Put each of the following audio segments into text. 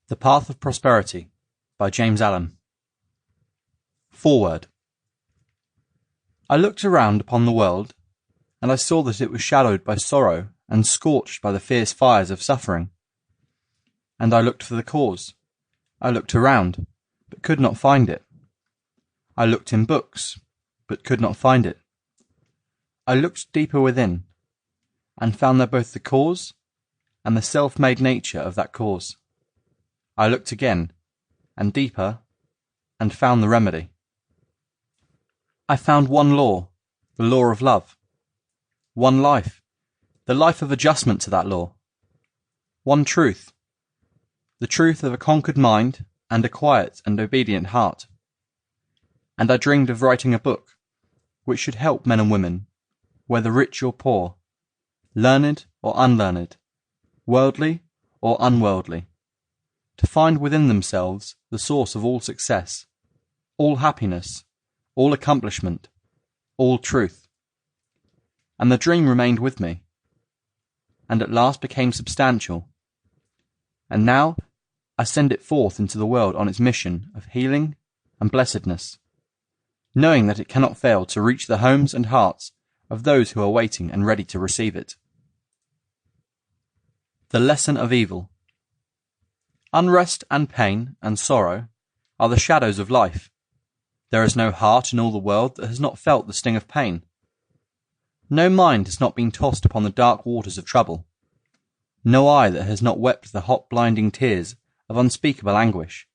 The Path of Prosperity by James Allen. Foreword. I looked around upon the world, and I saw that it was shadowed by sorrow and scorched by the fierce fires of suffering. And I looked for the cause. I looked around, but could not find it. I looked in books, but could not find it. I looked deeper within, and found there both the cause and the self-made nature of that cause. I looked again, and deeper, and found the remedy. I found one law, the law of love. One life, the life of adjustment to that law. One truth, the truth of a conquered mind and a quiet and obedient heart. And I dreamed of writing a book, which should help men and women, whether rich or poor, learned or unlearned, worldly or unworldly, to find within themselves the source of all success, all happiness, all accomplishment, all truth. And the dream remained with me, and at last became substantial. And now I send it forth into the world on its mission of healing and blessedness, knowing that it cannot fail to reach the homes and hearts of those who are waiting and ready to receive it. The lesson of evil. Unrest and pain and sorrow are the shadows of life. There is no heart in all the world that has not felt the sting of pain. No mind has not been tossed upon the dark waters of trouble. No eye that has not wept the hot blinding tears of unspeakable anguish.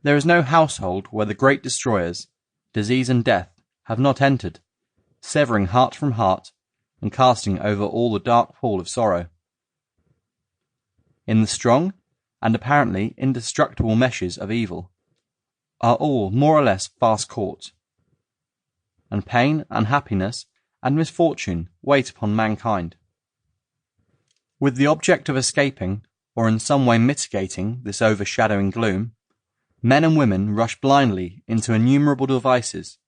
There is no household where the great destroyers, disease and death, have not entered, severing heart from heart and casting over all the dark pool of sorrow. In the strong and apparently indestructible meshes of evil are all more or less fast caught, and pain, unhappiness, and misfortune wait upon mankind. With the object of escaping, or in some way mitigating this overshadowing gloom, men and women rush blindly into innumerable devices,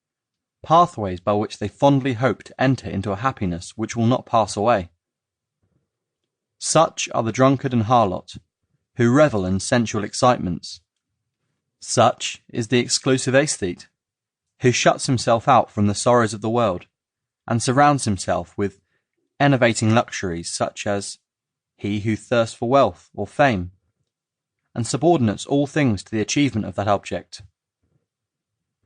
pathways by which they fondly hope to enter into a happiness which will not pass away. Such are the drunkard and harlot, who revel in sensual excitements. Such is the exclusive aesthete, who shuts himself out from the sorrows of the world, and surrounds himself with enervating luxuries such as he who thirsts for wealth or fame, and subordinates all things to the achievement of that object.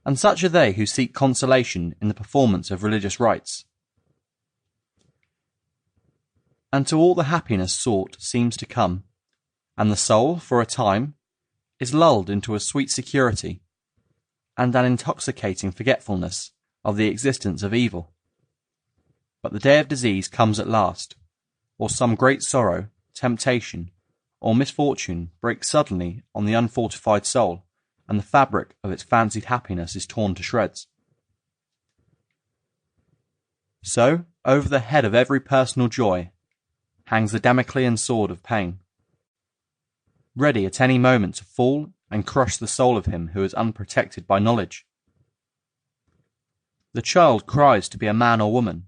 And such are they who seek consolation in the performance of religious rites. And to all the happiness sought seems to come, and the soul, for a time, is lulled into a sweet security and an intoxicating forgetfulness of the existence of evil. But the day of disease comes at last, or some great sorrow, temptation, or misfortune breaks suddenly on the unfortified soul, and the fabric of its fancied happiness is torn to shreds. So, over the head of every personal joy hangs the Damoclean sword of pain, ready at any moment to fall and crush the soul of him who is unprotected by knowledge. The child cries to be a man or woman.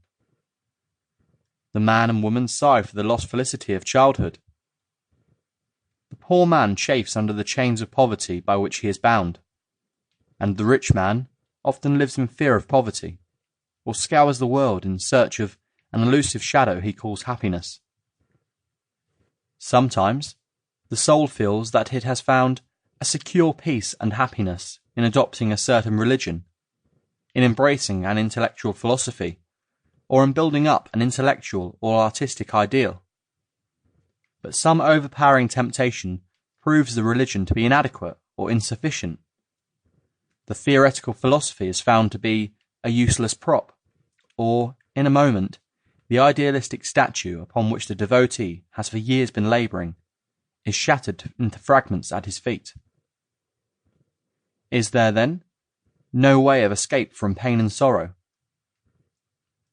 The man and woman sigh for the lost felicity of childhood. The poor man chafes under the chains of poverty by which he is bound, and the rich man often lives in fear of poverty, or scours the world in search of an elusive shadow he calls happiness. Sometimes the soul feels that it has found a secure peace and happiness in adopting a certain religion, in embracing an intellectual philosophy, or in building up an intellectual or artistic ideal. But some overpowering temptation proves the religion to be inadequate or insufficient. The theoretical philosophy is found to be a useless prop, or, in a moment, the idealistic statue upon which the devotee has for years been labouring is shattered into fragments at his feet. Is there, then, no way of escape from pain and sorrow?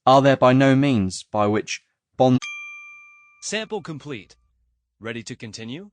Are there by no means by which bond... Sample complete. Ready to continue?